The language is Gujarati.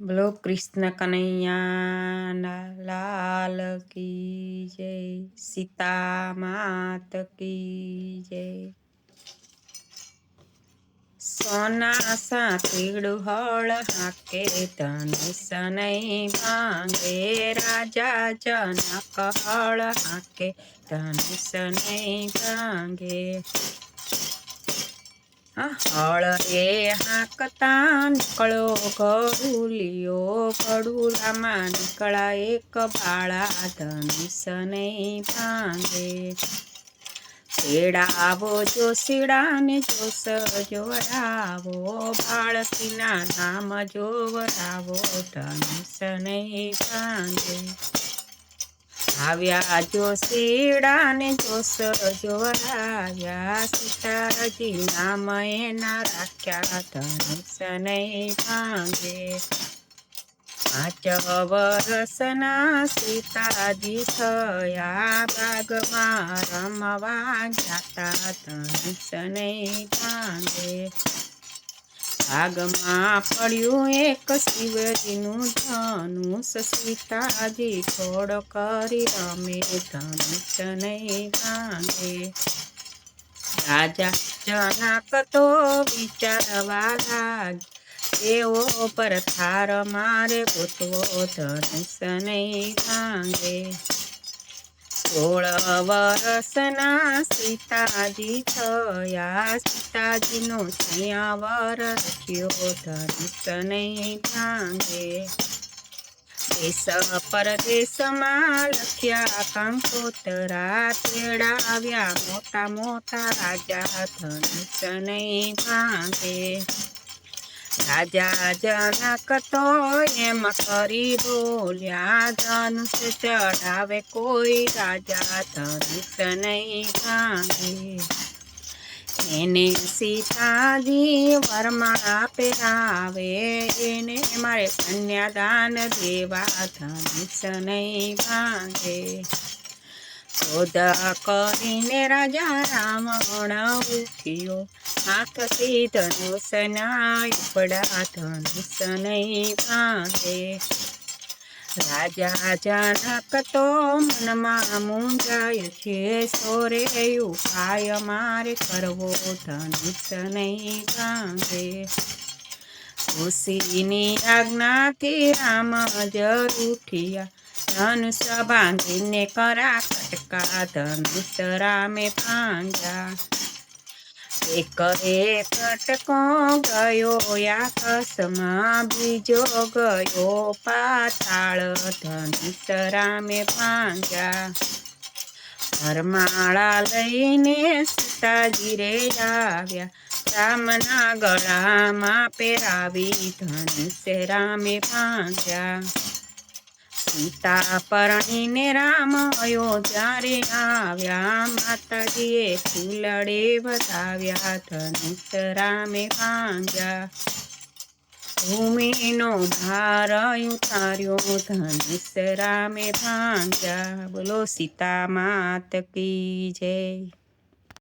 બોલો કૃષ્ણ કનૈયા લાલ કી જય, સીતા માત કી જય। સોના સાતીડું હળ હાકે ધનુષ નહીં ભાંગે, રાજા જનક હળ હાકે ધનુષ નહીં ભાંગે। હળ એ હાંકતા નીકળ્યો ગડુલિયો, ગડુલામાં નીકળા એક બાળા ધનુષ નહીં ભાંગે। તેડાવો જોશીડાને જોશ જોવડાવો, બાળકીના નામ જોવડાવો ધનુષ નહીં ભાંગે। આવ્યા જોશીડાને જોશ જોવડાવ્યા, સીતાજી નામ એના રાખ્યા ધનુષ નહીં ભાંગે। 5 વર્ષના સીતાજી થયા, બાગમાં રમવા જાતા ધનુષ નહીં ભાંગે। ભાગમાં પડ્યું એક શિવજીનું ધનુષ, સીતાજી છોડ કરી રમે ધનુષ નહીં ભાંગે। રાજા જનક તો વિચારવા લાગ્યા, એવો પર થાર મારે ગોતવો ધનુષ નહીં ભાંગે। 16 વર્ષના સીતાજી થયા, સીતાજીનો 6 વરસ થયો ધનુષ નહીં ભાંગે। દેશ પરદેશમાં લખ્યા કંકોતરા, તેડાવ્યા મોટા મોટા રાજા ધનુષ નહીં ભાંગે। રાજા જનક તો એમ કરી બોલ્યા, ધનુષ ચડાવે કોઈ રાજા ધનુષ નહીં ભાંગે। એને સીતાજી વરમાં પહેરાવે, એને મારે કન્યાદાન દેવા ધનુષ નહીં ભાંગે। ક્રોધ કરીને રાજા રાવણ ઉઠ્યો, હાથથી ધનુષના ઉપડા ધનુષ નહીં ભાંગે। રાજા જનક તો મનમાં મૂંઝાય છે, સોરે ઉપાય મારે કરવો ધનુષ નહીં ભાંગે। ઋષિની આજ્ઞાથી રામ જ ઉઠ્યા, ધનુષ બાંધીને કરા કટકા ધનુષ રામે ભાંગ્યા। એક કટકો ગયો આકાશમાં, બીજો ગયો પાતાળ ધનુષ રામે ભાંગ્યા। વરમાળા લઈને સીતાજી રે આવ્યા, રામના ગળામાં પહેરાવી ધનુષ રામે ભાંગ્યા। સીતા પરણીને રામ અયોધ્યા રે આવ્યા, માતાજીએ ફૂલડે વધાવ્યા ધનુષ રામે ભાંગ્યા। ભૂમિનો ભાર ઉતાર્યો ધનુષ રામે ભાંગ્યા। બોલો સીતા માત કી જય।